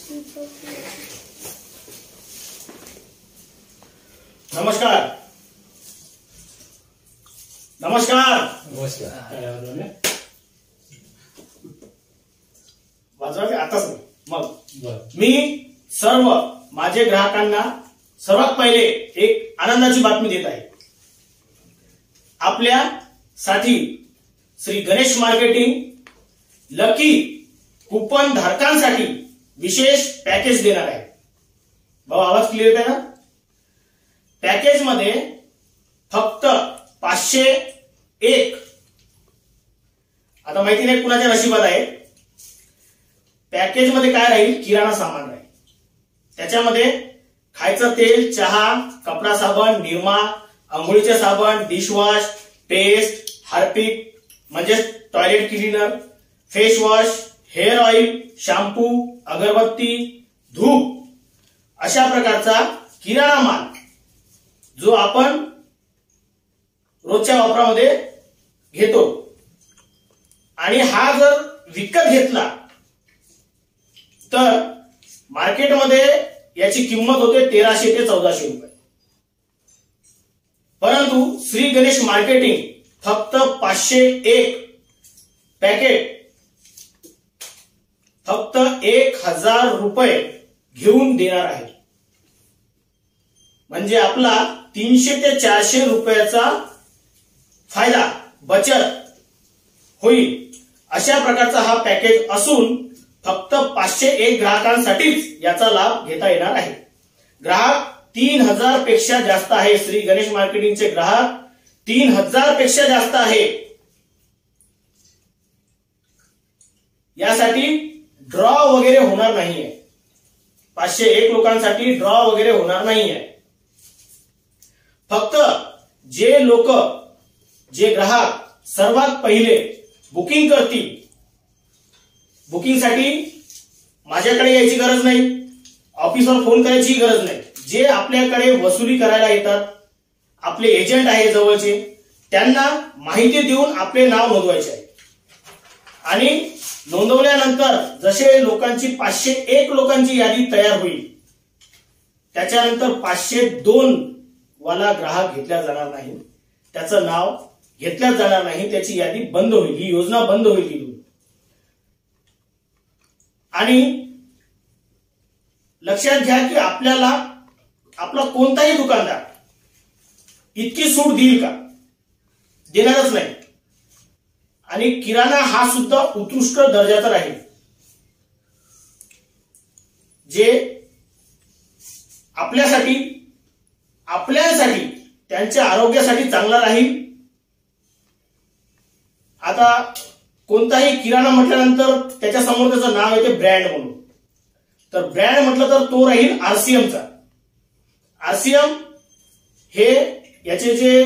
नमस्कार नमस्कार नमस्कार. वाजवायचे आताच नाही. मग मी सर्व माझे ग्राहकांना सर्वात पहिले एक आनंदाची बातमी देत आहे. आपल्यासाठी Shri Ganesh marketing lucky coupon धारकांसाठी विशेष पॅकेज देणार आहे. भाऊ आवाज क्लिअर आहे ना? पॅकेज मध्ये फक्त 501, आता माहिती नाही कुणाच्या नशिबात आहे. पॅकेज मध्ये काय राहील? किराणा सामान राहील. त्याच्यामध्ये खायचं तेल, चहा, कपडा साबण, निरमा, अंघोळीचे साबण, डिशवॉश, पेस्ट, हार्पिक म्हणजे toilet cleaner, face wash, hair oil, shampoo, अगरबत्ती, धूप अशा प्रकारचा किराणा माल जो आपण रोजच्या वापरामध्ये घेतो आणि हा जर विकत घेतला तर मार्केटमध्ये याची किंमत होते 1300 ते 1400 रुपये. परंतु श्री गणेश मार्केटिंग फक्त 501 पॅकेट फक्त 1000 रुपये घेऊन देणार आहे. म्हणजे आपला 300 ते 400 रुपयाचा फायदा बचत होईल. अशा प्रकारचा हा पॅकेज असून फक्त 501 ग्राहकांसाठीच याचा लाभ घेता येणार आहे. ग्राहक 3000 पेक्षा जास्त आहे. श्री गणेश मार्केटिंगचे ग्राहक 3000 पेक्षा जास्त आहे. यासाठी ड्रॉ वगैरे होणार नाहीये. 501 लोकांसाठी ड्रॉ वगैरे होणार नाहीये. फक्त जे ग्राहक सर्वात पहिले बुकिंग करतील, बुकिंगसाठी माझ्याकडे यायची गरज नाही, ऑफिसवर फोन करायची गरज नाही. जे आपल्याकडे वसुली करायला येतात, आपले एजंट आहे जवळचे, त्यांना माहिती देऊन आपले नाव नोंदवायचे आहे. आणि नोंदवल्यानंतर जसे लोकांची 501 लोकांची यादी तयार होईल त्याच्यानंतर 502 वाला ग्राहक घेतला जाणार नाही, त्याचं नाव घेतल्या जाणार नाही, त्याची यादी बंद होईल, ही योजना बंद होईल. आणि लक्षात घ्या की आपल्याला आपला कोणताही दुकानदार इतकी सूट देईल का? देणारच नाही. आणि किराणा हा सुद्धा उत्कृष्ट दर्जाचा राहील, जे आपल्यासाठी त्यांच्या आरोग्यासाठी चांगला राहील. आता कोणताही किराणा म्हटल्यानंतर त्याच्या समोर त्याचं नाव येते ब्रँड म्हणून. तर ब्रँड म्हटलं तर तो राहील आरसीएमचा. आरसीएम हे याचे जे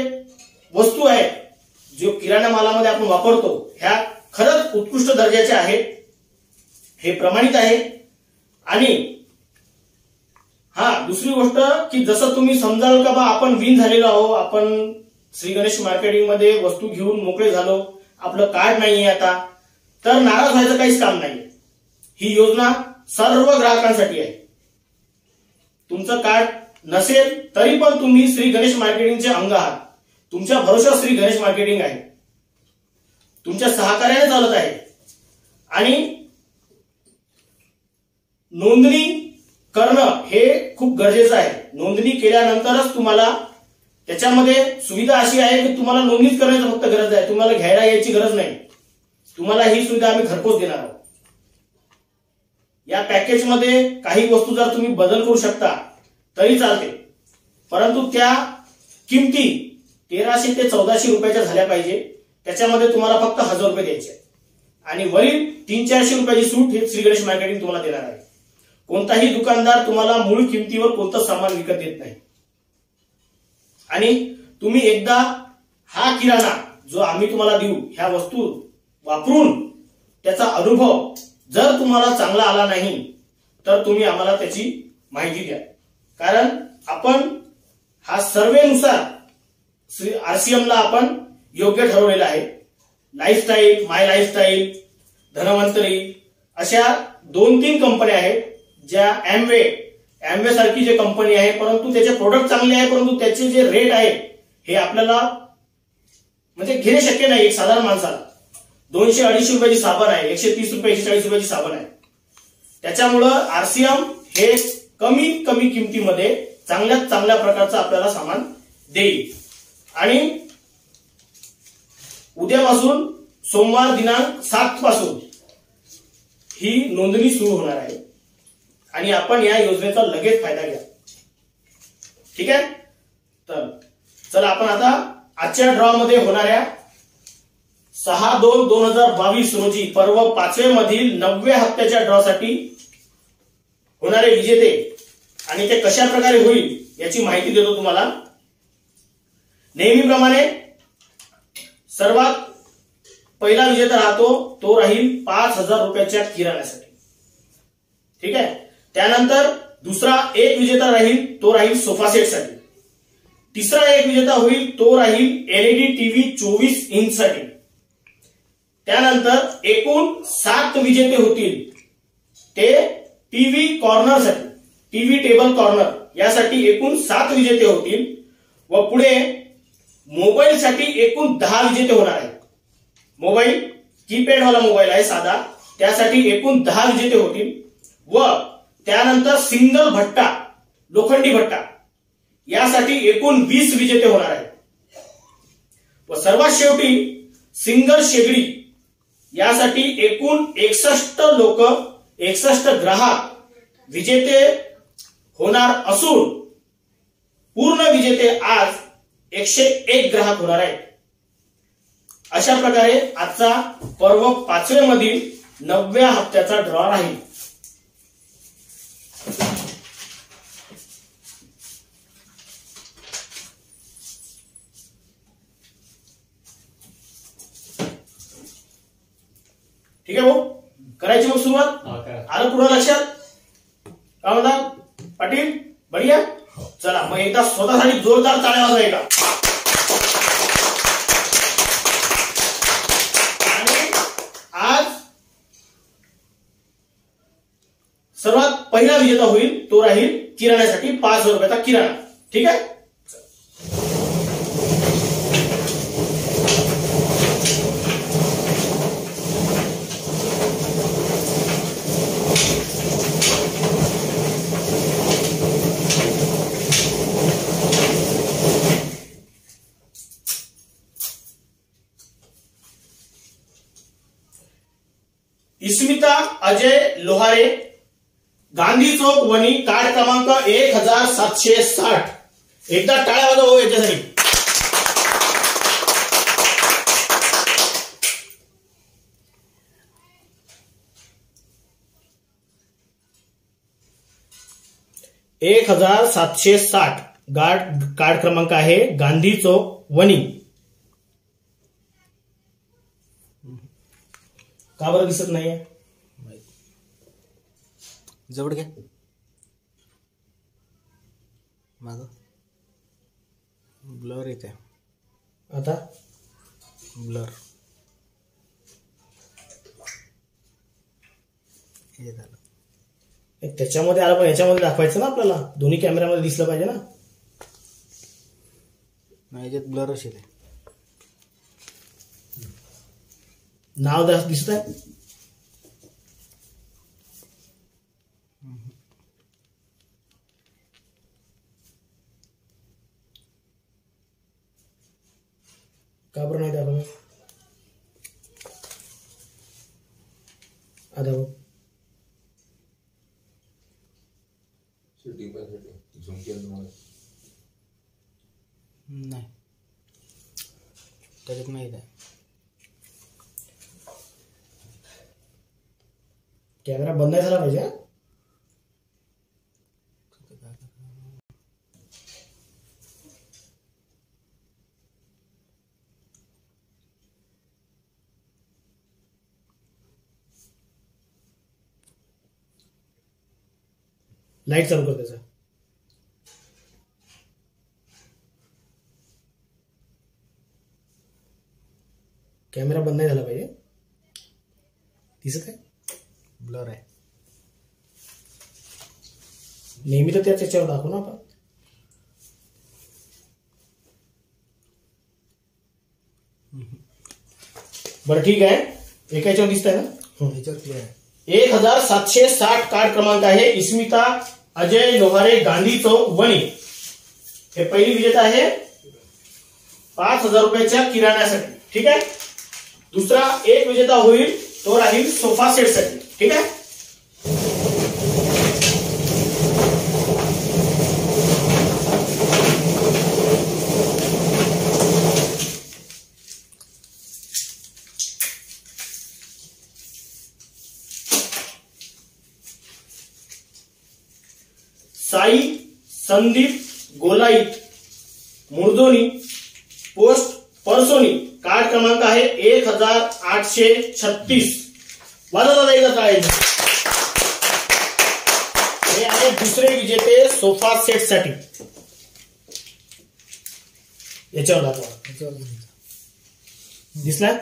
वस्तू आहेत, जो किराणा मालामध्ये आपण वापरतो, ह्या खरंच उत्कृष्ट दर्जाच्या आहेत, हे प्रमाणित आहे. आणि दुसरी गोष्ट की जसं तुम्ही समजाल का बा आपण विन झालेलो आहो, आपण श्री गणेश मार्केटिंग मध्ये वस्तू घेऊन मोकळे झालो, आपलं कार्ड नाहीये आता, तर नाराज व्हायचं काहीच काम नाही. ही योजना सर्व ग्राहकांसाठी आहे. तुमचं कार्ड नसेल तरी पण तुम्ही श्री गणेश मार्केटिंगचे अंग आहात. तुमच्या भरोश्यावर श्री गणेश मार्केटिंग आहे, तुमच्या सहकार्याने चालत आहे. आणि नोंदणी करणं हे खूप गरजेचं आहे. नोंदणी केल्यानंतरच तुम्हाला त्याच्यामध्ये सुविधा अशी आहे की तुम्हाला नोंदणीच करण्याची फक्त गरज आहे, तुम्हाला घ्यायला यायची गरज नाही. तुम्हाला ही सुविधा आम्ही घरपोच देणार आहोत. या पॅकेजमध्ये काही वस्तू जर तुम्ही बदल करू शकता तरी चालते, परंतु त्या किमती 1300 ते 1400 रुपयाच्या झाल्या पाहिजे. त्याच्यामध्ये तुम्हाला फक्त 1000 रुपये द्यायचे आणि वरील 300-400 रुपयाची सूट हे श्री गणेश मार्केटिंग तुम्हाला देणार आहे. कोणताही दुकानदार तुम्हाला मूळ किमतीवर कोणतं सामान विकत देत नाही. आणि तुम्ही एकदा हा किराणा जो आम्ही तुम्हाला देऊ, ह्या वस्तू वापरून त्याचा अनुभव जर तुम्हाला चांगला आला नाही तर तुम्ही आम्हाला त्याची माहिती द्या. कारण आपण हा सर्वेनुसार आरसीएमला आपण योग्य ठरवलेलं आहे. लाईफस्टाईल, माय लाईफस्टाईल, धनवंतरी अशा 2-3 कंपन्या आहेत ज्या अॅमवे सारखी जे कंपनी आहे, परंतु त्याचे प्रोडक्ट चांगले आहे, परंतु त्याचे जे रेट आहे हे आपल्याला म्हणजे घेणे शक्य नाही. एक साधारण माणसाला 200-250 रुपयाची साबण आहे, 130 रुपये 140 रुपयाची साबण आहे. त्याच्यामुळं आरसीएम हे कमीत कमी किमतीमध्ये चांगल्यात चांगल्या प्रकारचं आपल्याला सामान देईल. आणि उद्यापासून सोमवार दिनांक 7 पासून ही नोंदणी सुरू होणार आहे आणि आपण या योजनेचा लगेच फायदा घ्या. ठीक आहे. तर चला आपण आता आजच्या ड्रॉ मध्ये होणाऱ्या 6/2/2022 रोजी पर्व 5वे मधील 9व्या हप्त्याच्या ड्रॉ साठी होणारे विजेते आणि ते कशा प्रकारे होईल याची माहिती देतो तुम्हाला. नेहमीप्रमाणे सर्वात पहिला विजेता राहतो तो राहील 5,000 रुपयाच्या किराण्यासाठी. ठीक आहे. त्यानंतर दुसरा एक विजेता राहील तो राहील सोफा सेट साठी. तिसरा एक विजेता होईल तो राहील एलईडी टीव्ही 24 इंच साठी. त्यानंतर एकूण 7 विजेते होतील ते टीव्ही कॉर्नर साठी, टीव्ही टेबल कॉर्नर यासाठी एकूण 7 विजेते होतील. व पुढे मोबाईल साठी एकूण 10 विजेते होणार आहेत. मोबाईल कीपॅड वाला मोबाईल आहे साधा, त्यासाठी एकूण 10 विजेते होतील. व त्यानंतर सिंगल भट्टा, लोखंडी भट्टा यासाठी एकूण 20 विजेते होणार आहेत. व सर्वात शेवटी सिंगल शेगडी यासाठी एकूण 61 ग्राहक विजेते होणार असून पूर्ण विजेते आज 101 ग्राहक होणार आहेत. अशा प्रकारे आजचा पर्व 5वे मधील 9व्या हप्त्याचा ड्रॉ राहील. ठीक आहे भाऊ, करायची मग सुरुवात. आलं पुढं लक्षात? काय म्हणतात पाटील? बढिया. चला मग एकदा स्वतःसाठी जोरदार टाळ्या वाजवा एकदा. आणि आज सर्वात पहिला विजेता होईल तो राहील किराण्यासाठी 5,000 रुपयाचा किराणा. ठीक आहे. इस्मिता अजय लोहारे, गांधी चौक वणी, कार्ड क्रमांक 1760. एकदा टाळ्या वाजवा याच्यासाठी. कार्ड क्रमांक आहे गांधी चौक वणी. का बरं दिसत नाहीये? जवळ घ्या माग. ब्लर येते आता. ब्लर हे झालं. त्याच्यामध्ये आलं पण याच्यामध्ये दाखवायचं ना आपल्याला. दोन्ही कॅमेऱ्यामध्ये दिसलं पाहिजे ना. नाही याच्यात ब्लरच येते. नाव दिसत आहे. का बरं नाही दाखवलं? आता बघ. नाही त्याच्यात नाही आहे. कॅमेरा बंद नाही झाला पाहिजे. लाईट चालू कर त्याचा. कॅमेरा बंद नाही झाला पाहिजे. दिसत आहे ब्लर आहे. नेहमी तर त्याच्यावर दाखवू ना आपण. बरं ठीक आहे, एका याच्यावर दिसत आहे ना. याच्यावर क्लिअर आहे. 1760 कार्ड क्रमांक आहे. इस्मिता अजय लोहारे, गांधी चौक, वणी. हे पहिली विजेता आहे 5,000 रुपयाच्या किराण्यासाठी. ठीक आहे. दुसरा एक विजेता होईल, तो राहील सोफा सेट साठी. ठीक आहे. साई संदीप गोलाईत, मुर्दोनी, पोस्ट परसोनी. कार्ड क्रमांक आहे 1836. माझा दादा एकदा काय हे आहे दुसरे विजेते सोफा सेट साठी. याच्यावर दाखवा, दिसला.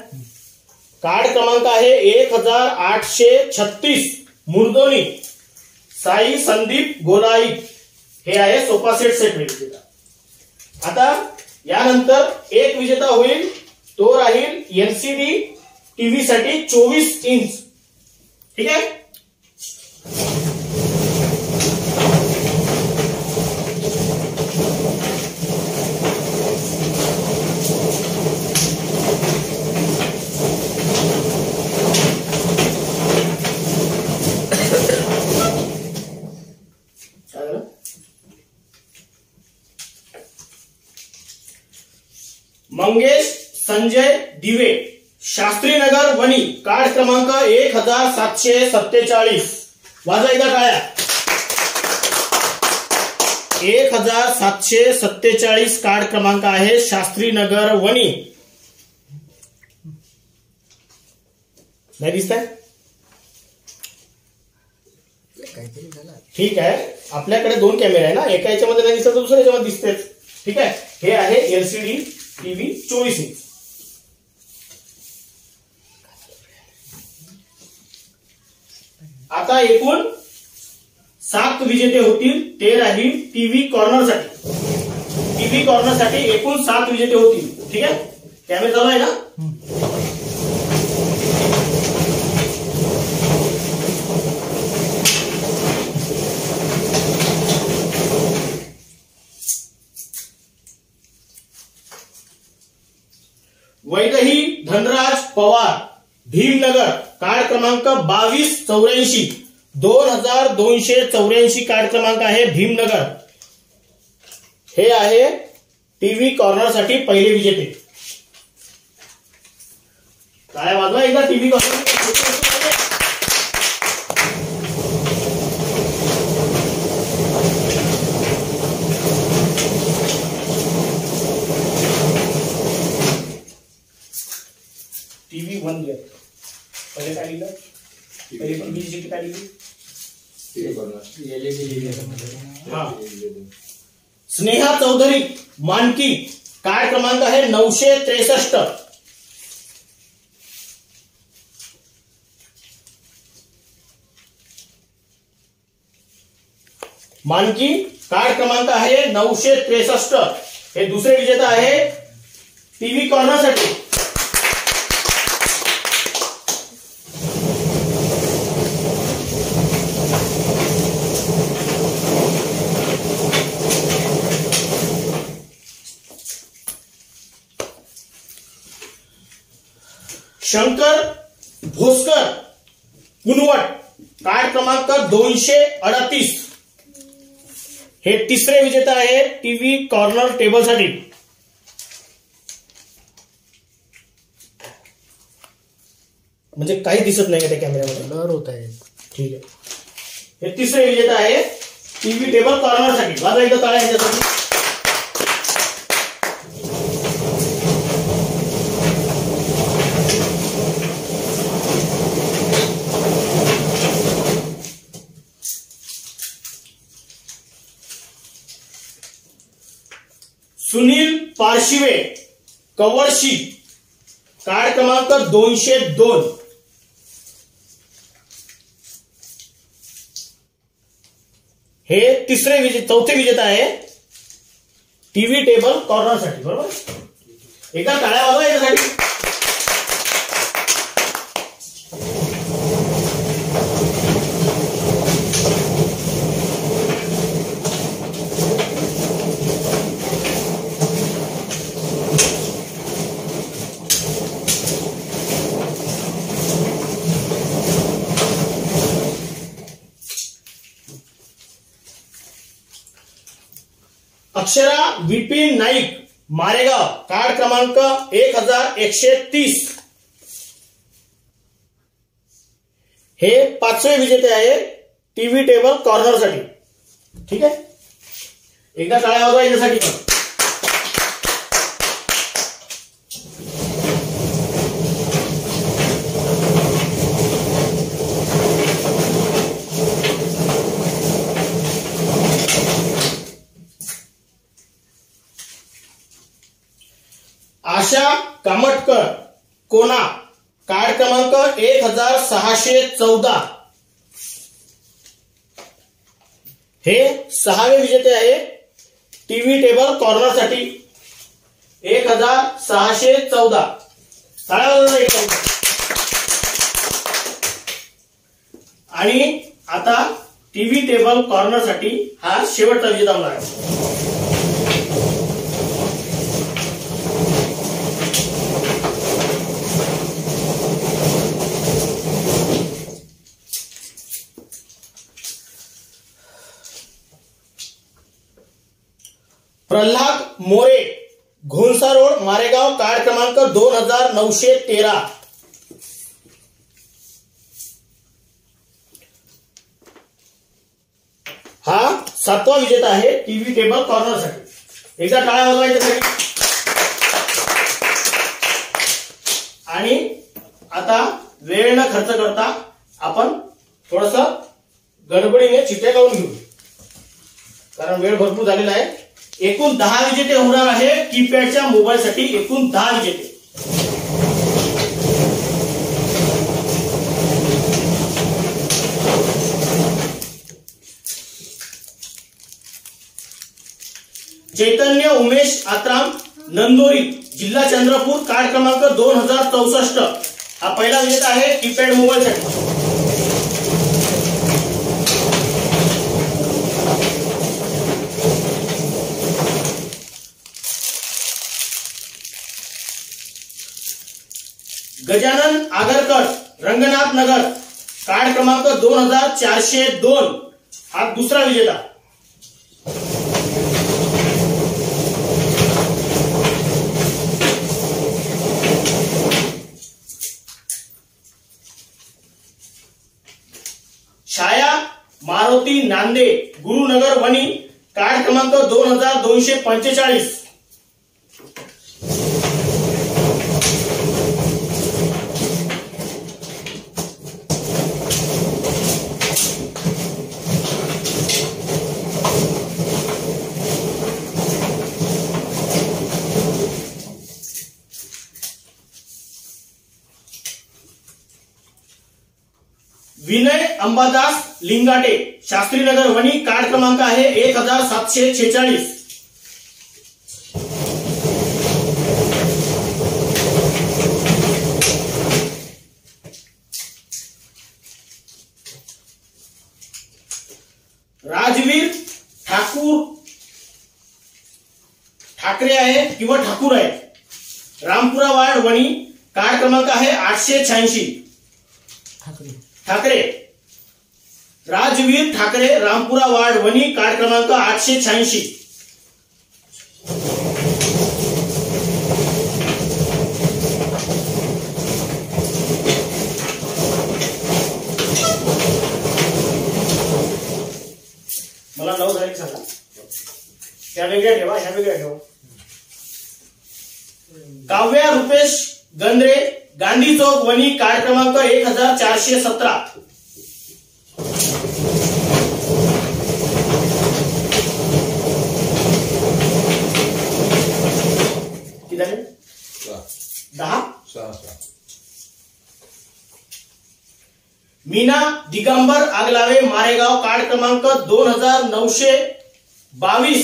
कार्ड क्रमांक आहे 1836. मुर्दोनी, साई संदीप गोलाईत. हे आहे सोफा सेट विजेता. आता यानंतर एक विजेता होईल, तो राहील एलसीडी टीव्ही साठी 24 इंच. ठीक आहे. मंगेश संजय दिवे, शास्त्रीनगर, वणी. कार्ड क्रमांक 1747. वाजा एकदा टाळ्या. 1747 कार्ड क्रमांक आहे, शास्त्रीनगर, वणी. नाही दिसतंय. काहीतरी झालं. ठीक आहे. आपल्याकडे 2 कॅमेरे आहे ना, एका याच्यामध्ये नाही दिसत तर दुसऱ्या याच्यामध्ये दिसतेच. ठीक आहे. हे आहे एलसीडी टीव्ही 24 इंच. आता एकूण 7 विजेते होतील, ते राहील टीव्ही कॉर्नर साठी. टीव्ही कॉर्नर साठी एकूण 7 विजेते होतील. ठीक आहे. कॅमेरा चालू आहे ना. वैदही धनराज पवार, भीमनगर. कार्ड क्रमांक 2284. 2284 कार्ड क्रमांक आहे, भीमनगर. हे आहे टीव्ही कॉर्नर साठी पहिले विजेते. काय वाजवा एकदा टीव्ही कॉर्नर. टीव्ही 1 घ्या. पहिले काय लिहिलं, पहिले पण बीजी काय लिहिली. हा. स्नेहा चौधरी, मानकी. कार्ड क्रमांक आहे 963. मानकी. कार्ड क्रमांक आहे 963. हे दुसरे विजेता आहे टीव्ही कॉर्नर साठी. शंकर भोसकर, कुनवट. कार्ड क्रमांक 238. हे तिसरे विजेता आहे टीव्ही कॉर्नर टेबल साठी. म्हणजे काही दिसत नाही का त्या कॅमेऱ्यामध्ये, ब्लर होत आहे. ठीक आहे. हे तिसरे विजेता आहे टीव्ही टेबल कॉर्नर साठी. माझा एकदा टाळ्या ह्याच्यासाठी. सुनील पारशिवे, कवळशी. कार्ड क्रमांक 202. हे चौथे विजेता आहे टीव्ही टेबल कॉर्नरसाठी. बरोबर, एका टाळ्या वाजवा याच्यासाठी. अक्षरा विपिन नाईक मारेगाव, कार्ड क्रमांक 1130. हे 5वे विजेते आहे टीव्ही टेबल कॉर्नरसाठी. ठीक आहे, एकदा टाळ्या वाजवा याच्यासाठी पण. आशा कामटकर कोना, कार्ड क्रमांक 1614. हे 6वे विजेते आहे टीव्ही टेबल कॉर्नरसाठी. 1614. आणि आता टीव्ही टेबल कॉर्नरसाठी हा शेवटचा विजेता होणार आहे. प्रल्हाद मोरे घोणसा रोड मारेगाव, कार्ड क्रमांक 2913. हा 7वा विजेता आहे टीव्ही टेबल कॉर्नरसाठी. एकदा टाळ्या वाजवायच्यासाठी. आणि आता वेळ न खर्च करता आपण थोडस गडबडीने चिठ्ठ्या काढून घेऊ, कारण वेळ भरपूर झालेला आहे. एकूण 10 विजेते होणार आहे कीपॅडच्या मोबाईलसाठी. एकूण 10 विजेते. चैतन्य उमेश आत्राम नंदोरी, जिल्हा चंद्रपूर, कार्ड क्रमांक 2064. हा पहिला विजेता आहे कीपॅड मोबाईलसाठी. गजानन आगरकर रंगनाथ नगर, कार्ड क्रमांक 2402. हा दुसरा विजेता. छाया मारुती नांदे गुरुनगर वणी, कार्ड क्रमांक 2245. विनय अंबादास लिंगाटे शास्त्रीनगर वणी, कार्ड क्रमांक आहे 1746. राजवीर ठाकरे आहे किंवा ठाकूर आहे, रामपुरा वार्ड वणी, कार्ड क्रमांक आहे 886. ठाकरे राजवीर ठाकरे, रामपुरा वार्ड वणी, कार्ड क्रमांक 886. मला 9 तारीख सांगा. त्या वेगळ्या ठेवा, ह्या वेगळ्या ठेवा. काव्या रुपेश गंद्रे गांधी चौक वणी, कार्ड क्रमांक 1417. किती झाले? 10. मीना दिगंबर आगलावे मारेगाव कार्ड क्रमांक 2922.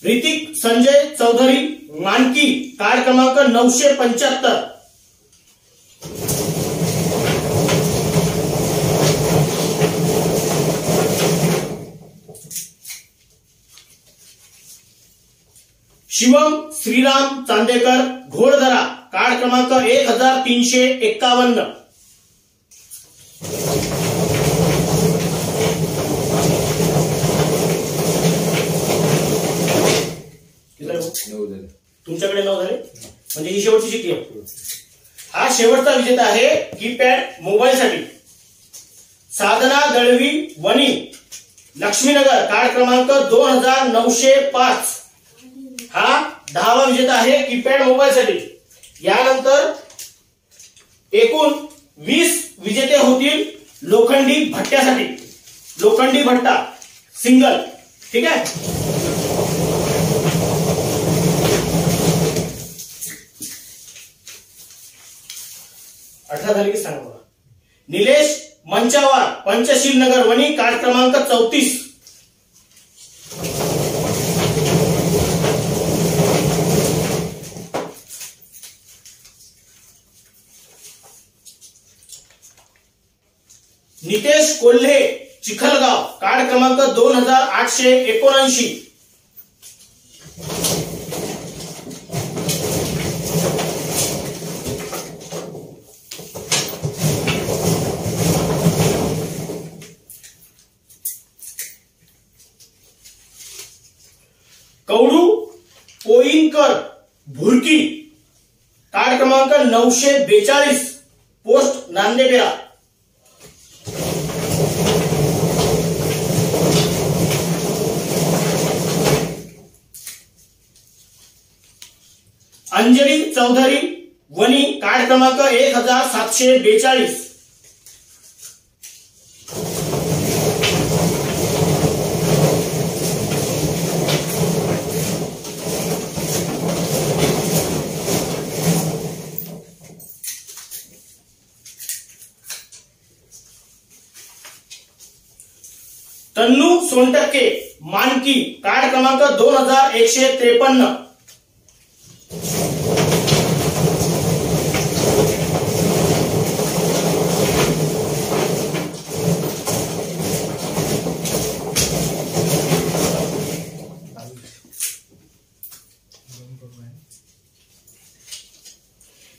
ऋतिक संजय चौधरी मानकी कार्ड क्रमांक 975. शिवम श्रीराम चांदेकर घोडदरा कार्ड क्रमांक 1351. तुमच्याकडे 9 झाले म्हणजे ही शेवटची शिक्की आहे. हा शेवटचा विजेता आहे कीपॅड मोबाईल साठी. साधना दळवी वणी लक्ष्मीनगर कार्ड क्रमांक 2905. हा 10वा विजेता आहे कीपॅड मोबाईल साठी. यानंतर एकूण 20 विजेते होतील लोखंडी भट्ट्यासाठी. लोखंडी भट्टा सिंगल. ठीक आहे. झाली की सांगा मला. निलेश मंचावार पंचशील नगर वणी कार्ड क्रमांक 34. नितेश कोल्हे चिखलगाव कार्ड क्रमांक 2879. कौडू पोईनकर भुरकी कार्ड क्रमांक 942 पोस्ट नांदेपेरा. अंजली चौधरी वणी कार्ड क्रमांक 1742. तन्नू सोनटक्के मानकी कार्ड क्रमांक 2153.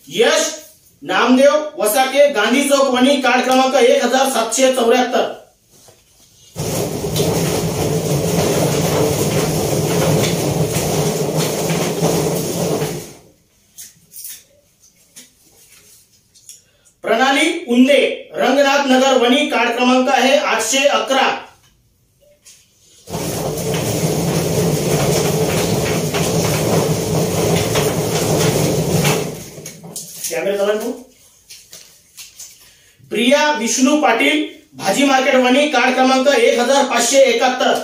यश नामदेव वसाके गांधी चौक वणी कार्ड क्रमांक 1774. प्रणाली उंदे रंगनाथ नगर वणी कार्ड क्रमांक आहे 811. प्रिया विष्णू पाटील भाजी मार्केट वणी कार्ड क्रमांक 1571.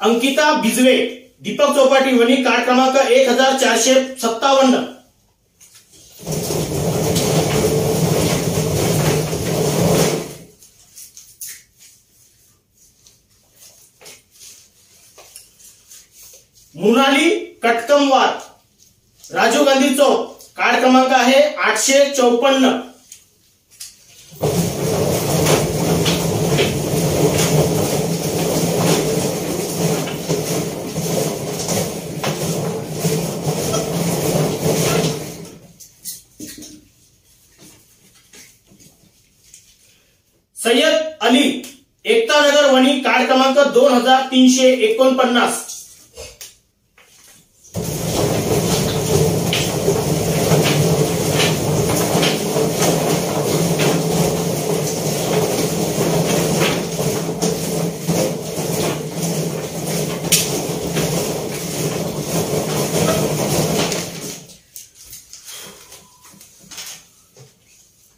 अंकिता बिजवे दीपक चौपाटी वणी कार्ड क्रमांक 1457. मृणाली कटकमवार राजीव गांधी चौक कार्ड क्रमांक आहे 854. सय्यद अली एकता नगर वणी कार्ड क्रमांक 2349.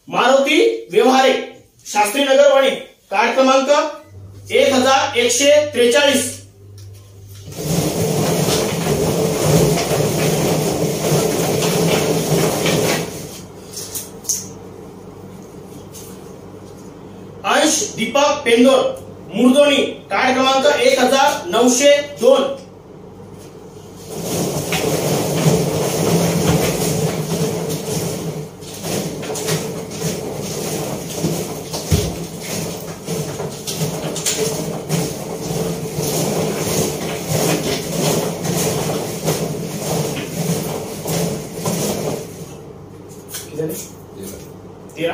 मारुती व्यवहारे, शास्त्रीनगर वणी, कार्ड क्रमांक 1143. अंश दीपक पेंदोर, मुरदोणी, कार्ड क्रमांक 1902. तेरा.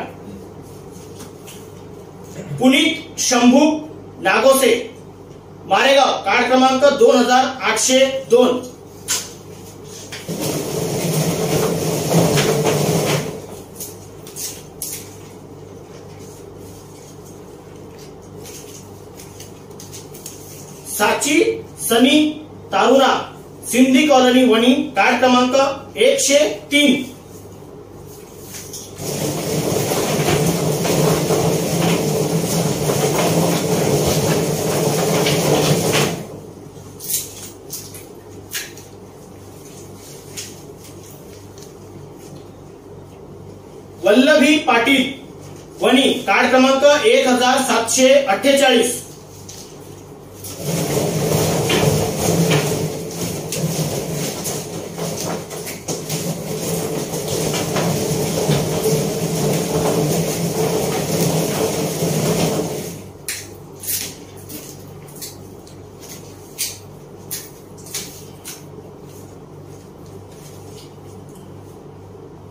पुनीत शंभू नागोसे, मारेगाव, कार्ड क्रमांक 2802. साची सनी तारुणा, सिंधी कॉलनी वणी, कार्ड क्रमांक 103. वल्लभी पाटील वणी, कार्ड क्रमांक 1748.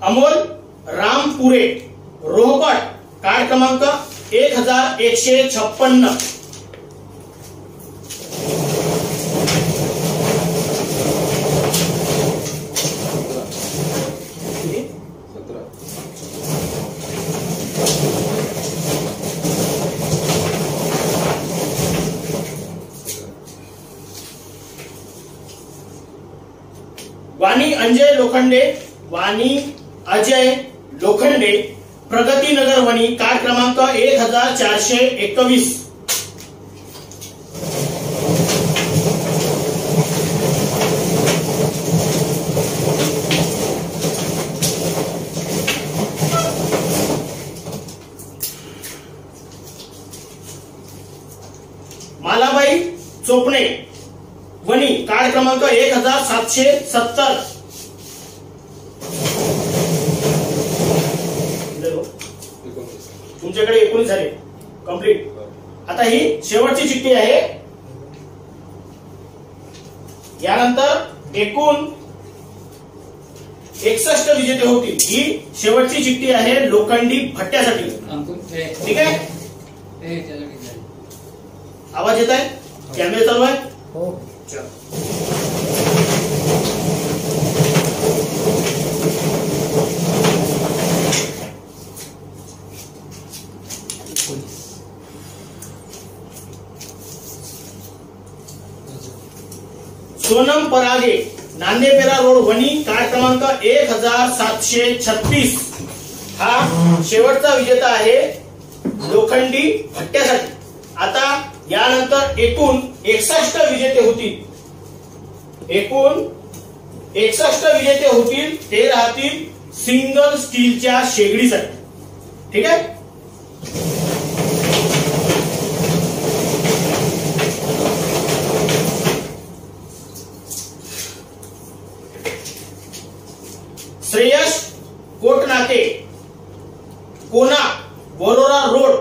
अमोल रामपुरे, रोहपट, कार्ड क्रमांक 1156. वाणी अजय लोखंडे, वाणी अजय लोखंडे, प्रगती नगर वणी, कार्ड क्रमांक 1421. मालाबाई चोपणे वणी, कार्ड क्रमांक 1770. तुमच्याकडे 19 झाले कंप्लीट. आता ही शेवटची चिठ्ठी आहे. यानंतर एकूण 61 विजेते होतील. ही शेवटची चिठ्ठी आहे लोखंडी भट्ट्यासाठी. ठीक आहे. आवाज येत आहे? कॅमेरा चालू आहे? हो. चल. सोनम परागे, नांदेपेरा रोड वणी, कार्ड क्रमांक 1736. हा शेवटचा विजेता आहे लोखंडी भट्ट्यासाठी. आता यानंतर एकूण 61 विजेते होतील. एकूण 61 विजेते होतील. ते राहतील सिंगल स्टीलच्या शेगडीसाठी. ठीक आहे. श्रेयस कोटनाते, कोना, वरोरा रोड,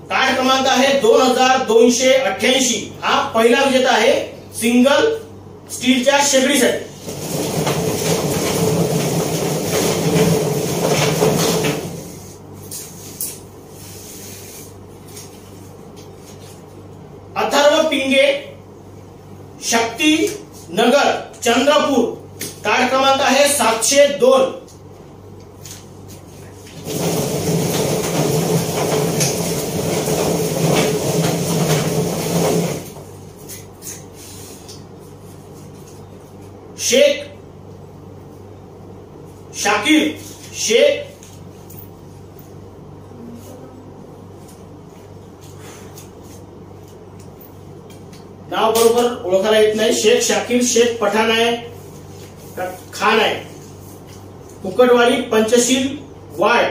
कार्ड क्रमांक आहे 2288. हा पहिला विजेता आहे सिंगल स्टीलच्या शेगडीसाठी. अथर्व पिंगे, शक्ती नगर, चंद्रपूर, कार्ड क्रमांक आहे 702. शेख शाकिर शेख नाव बरोबर ओळखायला येत नाही. शेख शाकीर शेख पठाण आहे का खान आहे. कुकटवाडी पंचशील वाड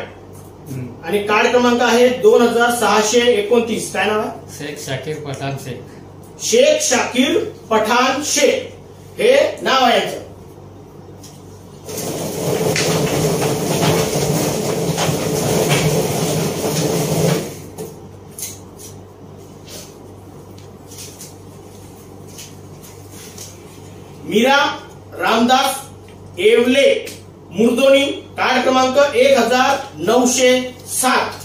आणि कार्ड क्रमांक आहे 2629. काय नाव आहे? शेख शाकीर पठाण शेख. शेख शाकीर पठाण शेख हे नाव आहे यांचं. मीरा रामदास येवले मुर्दोनी कार्ड क्रमांक 1907.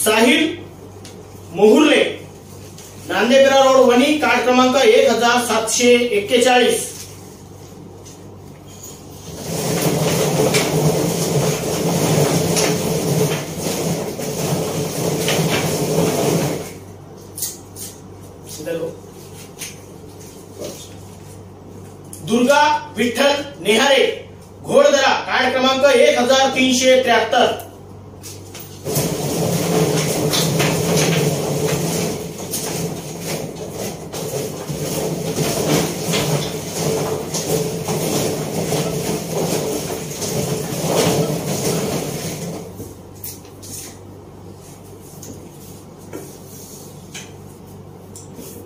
साहिल मोहुर्ले नांदेग्रा रोड वणी कार्ड क्रमांक 1741. दुर्गा विठ्ठल नेहारे घोडदरा कार्ड क्रमांक 1373.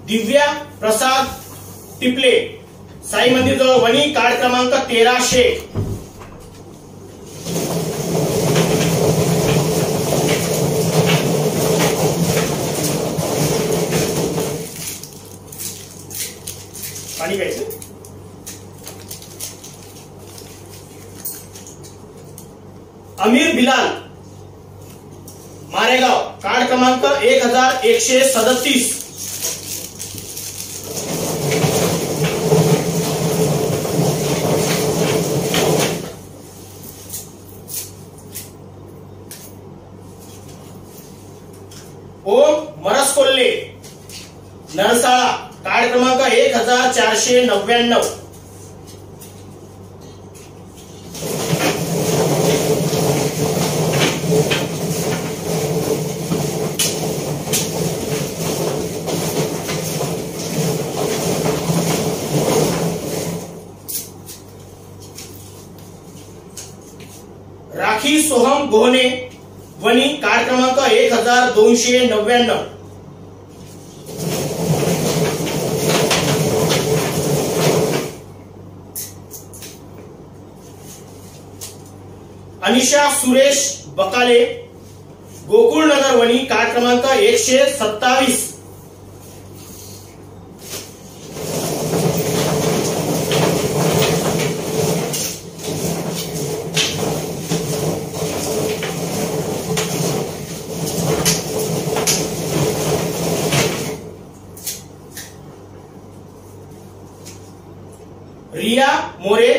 दिव्या प्रसाद टिपले साई मंदिर जवळ वणी कार्ड क्रमांक 1300. पाणी प्यायचं. अमीर बिलाल मारेगाव कार्ड क्रमांक 1137. ओम मरसकोल्ले नरसाळा कार्ड क्रमांक 1499. राखी सोहम गोहने वणी कार्ड क्रमांक 1299. अनिशा सुरेश बकाले गोकुळनगर वणी कार्ड क्रमांक 127. रिया मोरे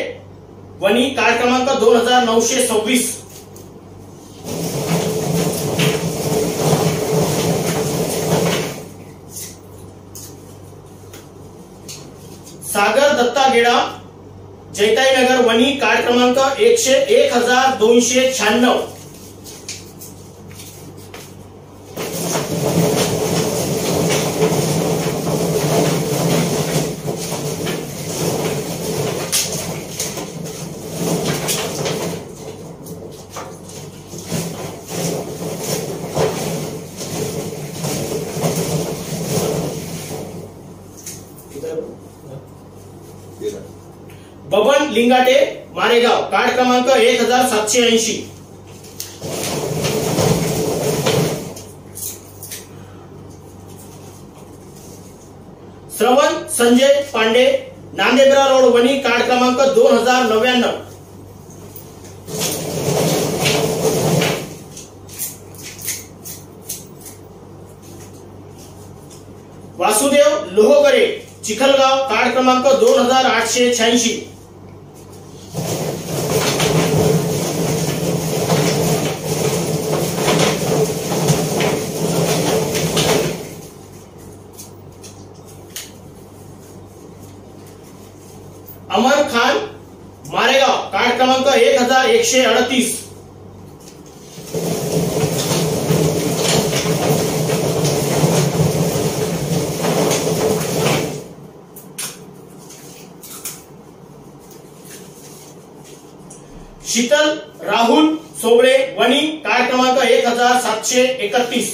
वणी कार्ड क्रमांक 2926. सागर दत्ता गेडा जैताईनगर वणी कार्ड क्रमांक 1296. बबन लिंगाटे मारेगाव कार्ड क्रमांक 1780. श्रवण संजय पांडे नांदेग्रा रोड वणी कार्ड क्रमांक 2099. वासुदेव लोहगरे चिखलगाव कार्ड क्रमांक 2886. अमर 1138. शीतल राहुल सोबळे वणी कार्ड क्रमांक 1731.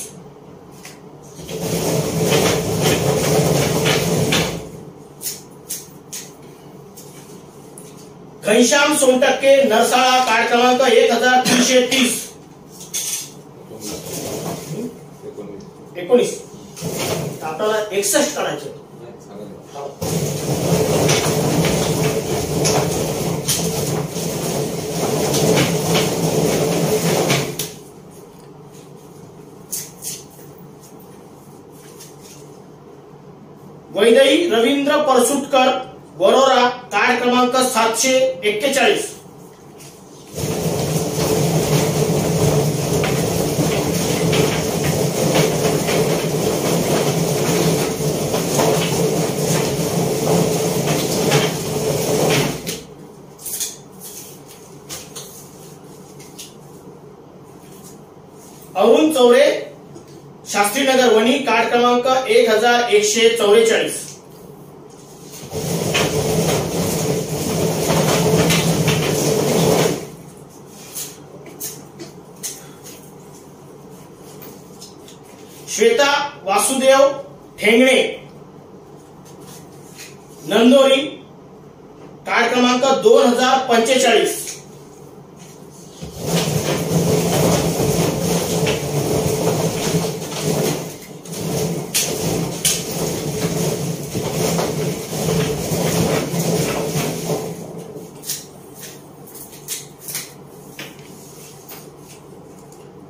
घनश्याम सोनटक्के नरसाळा कार्ड क्रमांक 1330. 19. आपल्याला 61 काढायचे. वैदई रवींद्र परसुटकर वरोरा कार्ड क्रमांक 741. अरुण चौरे शास्त्रीनगर वणी कार्ड क्रमांक 1144. श्वेता वासुदेव ठेंगणे नंदोरी कार्ड क्रमांक 2045.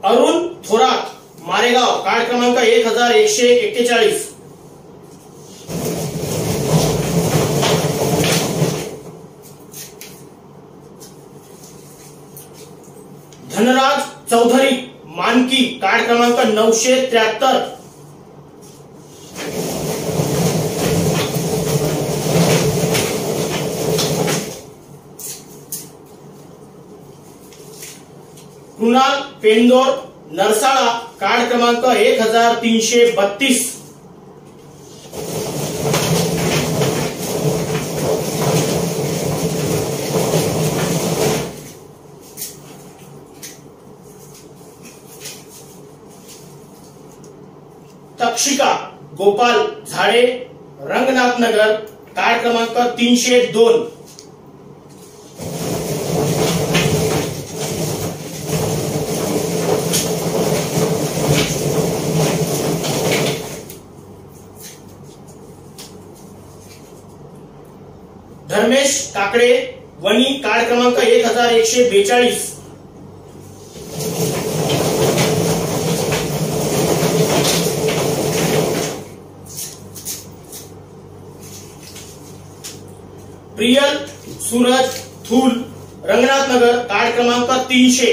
अरुण थोरात मारेगाव कार्ड क्रमांक 1141. धनराज चौधरी मानकी कार्ड क्रमांक 973. कृणाल पेंदोर नरसाळा कार्ड क्रमांक 1332. तक्षिका गोपाल झाडे रंगनाथ नगर कार्ड क्रमांक 302. धर्मेश काकडे वणी कार्ड क्रमांक 1142. प्रियल सूरज थूल रंगनाथ नगर कार्ड क्रमांक 300.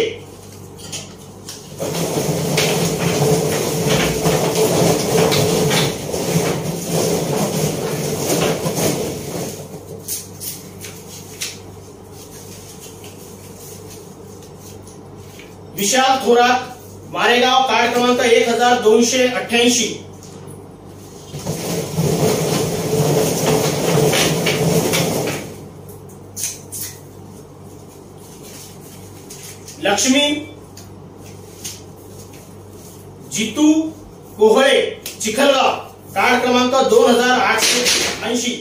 विशाल थोरात मारेगाव कार्ड क्रमांक 1288. लक्ष्मी जितू कोहळे चिखलगाव कार्ड क्रमांक 2880.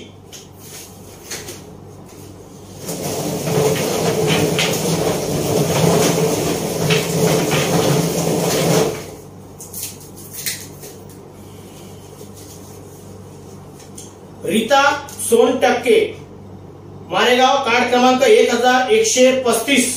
रीता सोनटक्के मारेगाव कार्ड क्रमांक 1135.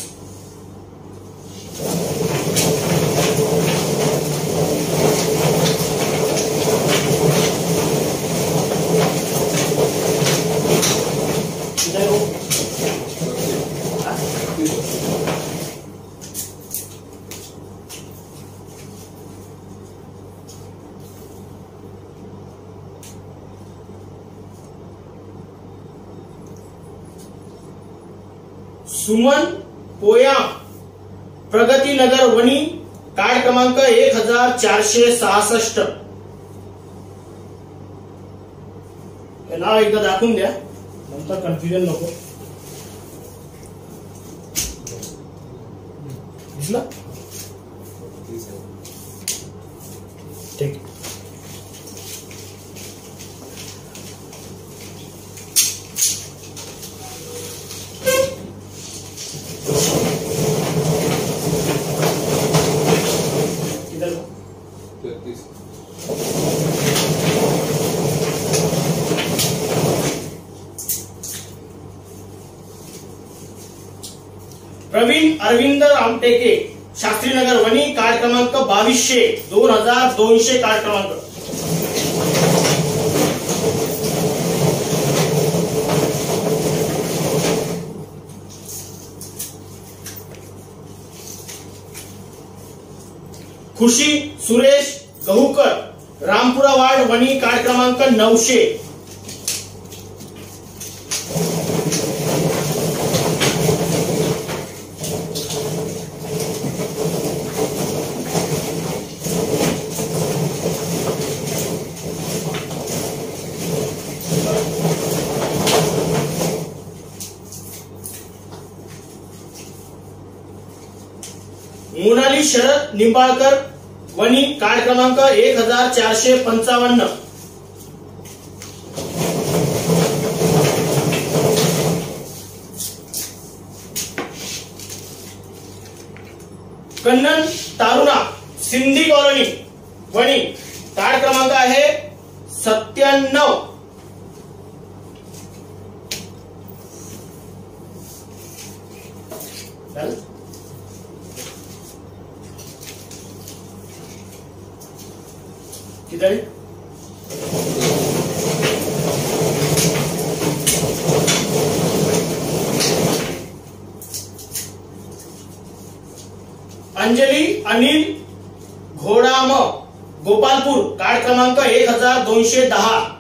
सुमन पोया प्रगतीनगर वणी कार्ड क्रमांक 1466. हे नाव एकदा दाखवून द्या, नंतर कन्फ्युजन नको. दिसलं? ठीक. प्रवीण अरविंद रामटेके शास्त्रीनगर वणी कार्ड क्रमांक 2200 2200 कार्ड क्रमांक. खुशी सुरेश गहूकर रामपुरा वार्ड वणी कार्ड क्रमांक 900. मोनाली शरद निंबाळकर वणी कार्ड क्रमांक 1455. कन्नन तारुणा सिंधी कॉलनी वणी कार्ड क्रमांक आहे 97. किधर? अंजली अनिल घोडाम गोपालपूर कार्ड क्रमांक 1210.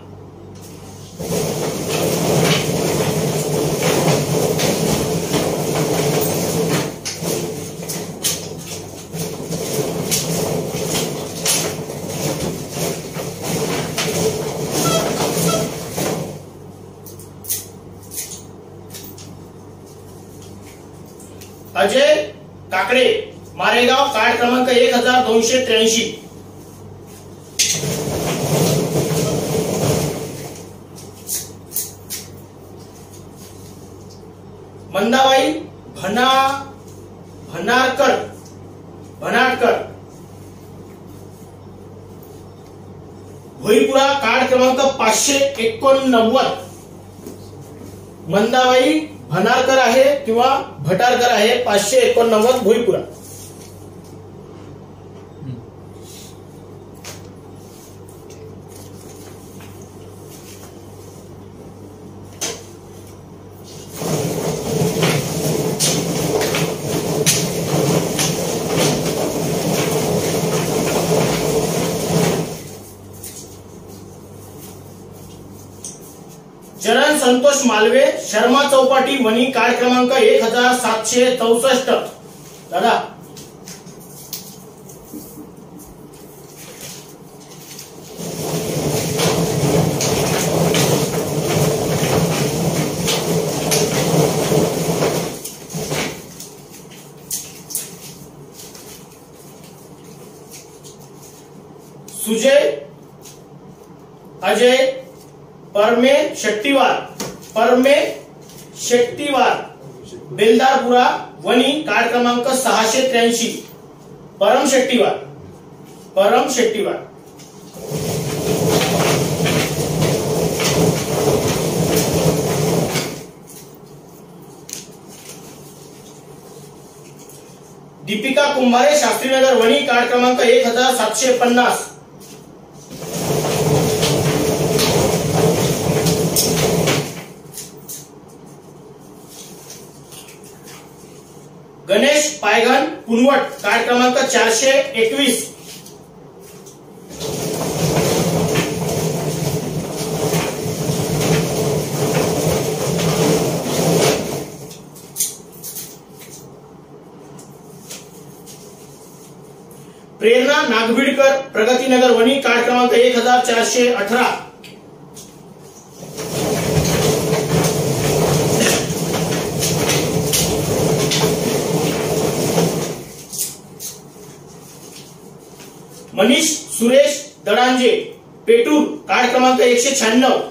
अजय काकडे मारेगाव कार्ड क्रमांक 1283. मंदाबाई भनाडकर भोईपुरा कार्ड क्रमांक 589. मंदाबाई भनारकर आहे किंवा भटारकर आहे 589 भोईपुरा. चरण संतोष मालवे शर्मा चौपाटी वणी कार्ड क्रमांक 1764. दादा सुजय अजय परमे शेट्टीवार बेलदारपुरा वणी कार्ड क्रमांक 683. परम शेट्टीवार. दीपिका कुंभारे शास्त्रीनगर वणी कार्ड क्रमांक 1750. गणेश पायघन पुनवट कार्ड क्रमांक 421. आगविडकर प्रगतीनगर वणी कार्ड क्रमांक 1418. मनीष सुरेश दडांजे पेटूर कार्ड क्रमांक 196.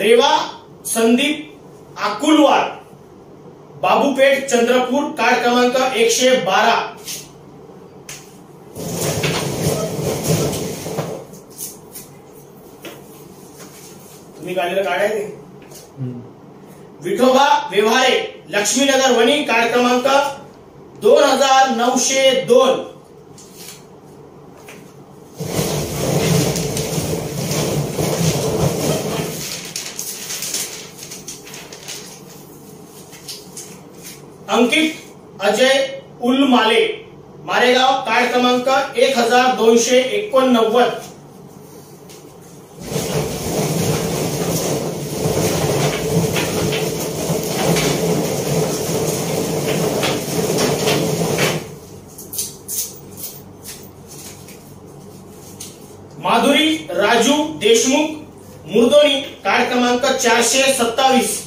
रेवा संदीप आकुलवार बाबूपेठ चंद्रपूर कार्ड क्रमांक 112. तुम्ही काढलेलं कार्ड आहे ते. विठोबा व्यवहारे लक्ष्मीनगर वणी कार्ड क्रमांक 2902. अंकित अजय उलमाले मारेगाव कार्ड क्रमांक 1289. माधुरी राजू देशमुख मुर्दोनी कार्ड क्रमांक 427.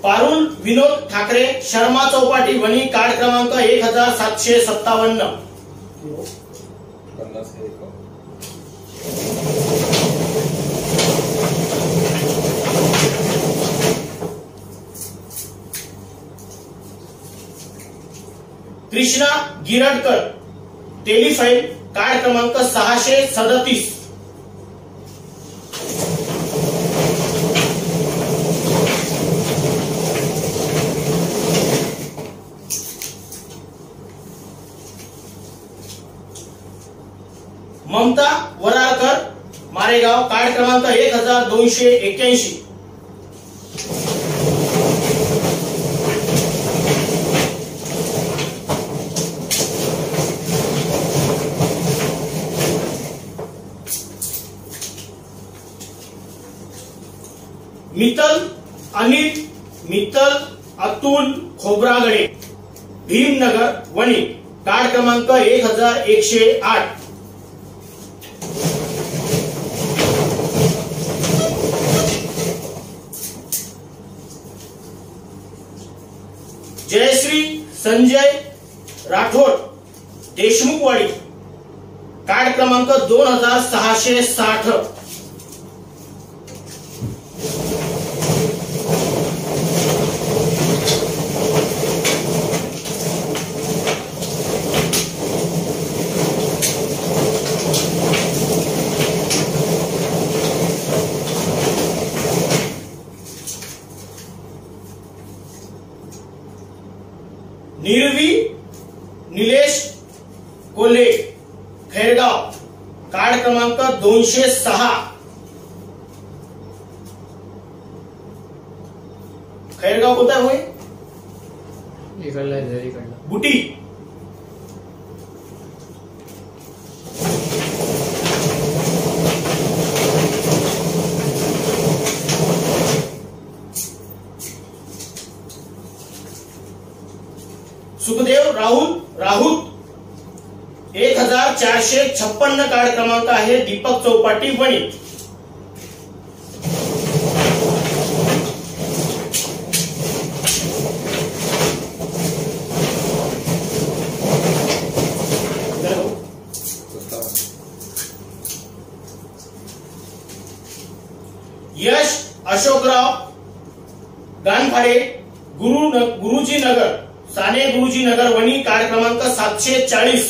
पारुल विनोद ठाकरे शर्मा चौपाटी वणी कार्ड क्रमांक 1757. कृष्णा गिरडकर टेलिफाईल कार्ड क्रमांक 637. ममता वराळकर मारेगाव कार्ड क्रमांक 1281. मित्तल अतुल खोब्रागडे भीमनगर वणी कार्ड क्रमांक 1108. जयश्री संजय राठोड देशमुखवाडी कार्ड क्रमांक 2660. निर्वी निलेश कोल्हे खैरगाव कार्ड क्रमांक 206. खैरगाव कोणता आहे? इकडला झरीकडला बुटी. सुखदेव राहुत 1456 कार्ड क्रमांक आहे दीपक चौपाटी वणी. यश अशोकराव गानफाडे गुरुजी नगर साने गुरुजी नगर वणी कार्ड क्रमांक 740.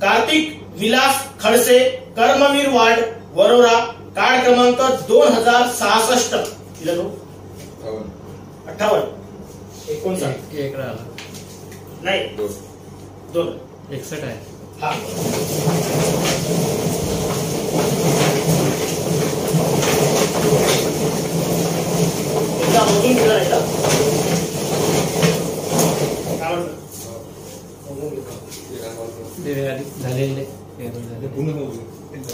कार्तिक विलास खडसे, कर्मवीर वार्ड, वरोरा, कार्ड क्रमांक 2066. 58 59 एक राहिला. नाही 2 61 आहे. हा एकदा मोजून घेणार एकदा काय म्हणतो ते आधी झालेले पेमेंट झाले.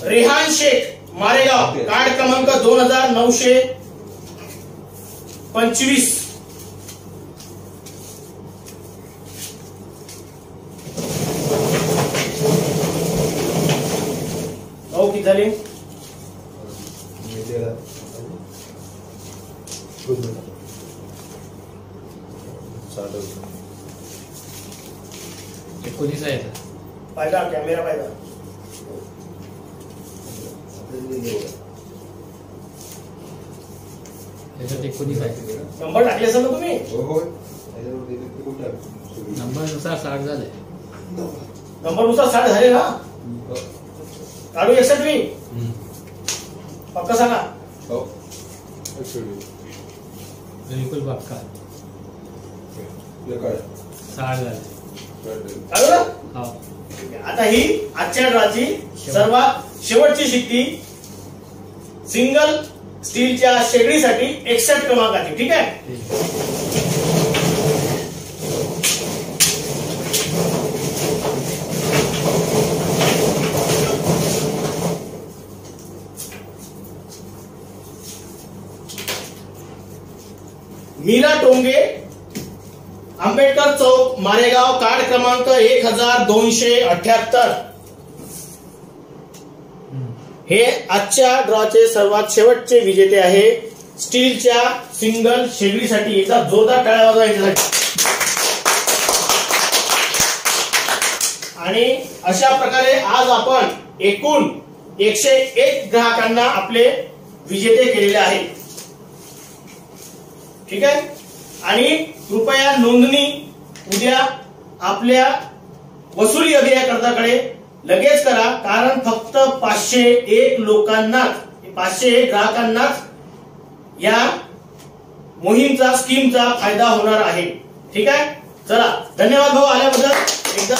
रेहान शेख, मारेगाव, कार्ड क्रमांक 2925. हो किती झाले? एकोणीस आहे. पाहिला कॅमेरा पाहिला. त्याच्यात 19 आहे. नंबर टाकले असेल ना तुम्ही? नंबरनुसार 60 झाले. नंबरनुसार 60 झाले ना? काढू 61 मी पक्का सांगा. बिलकुल पक्का 60 झाले. काढू ना? हो. आता ही आजच्या ड्रॉची सर्वात शेवटची शिट्टी सिंगल स्टीलच्या शेगडीसाठी 61 क्रमांकाची. ठीक आहे. मीरा टोंगे, आंबेडकर चौक, मारेगाव, कार्ड क्रमांक 1278. हे आजच्या ड्रॉचे सर्वात शेवटचे विजेते आहे स्टीलच्या सिंगल शेगडीसाठी. एकदा जोरदार टाळ्या वाजवा याच्यासाठी. आणि अशा प्रकारे आज आपण एकूण 101 ग्राहकांना आपले विजेते केलेले आहे. ठीक आहे. आणि कृपया नोंदणी उद्या आपल्या वसुली अभियानकर्त्याकडे लगेच करा, कारण फक्त 501 लोकांनाच, 501 ग्राहकांनाच या मोहीमचा, स्कीमचा फायदा होणार आहे. ठीक आहे. चला, धन्यवाद भाऊ आल्याबद्दल. एकदा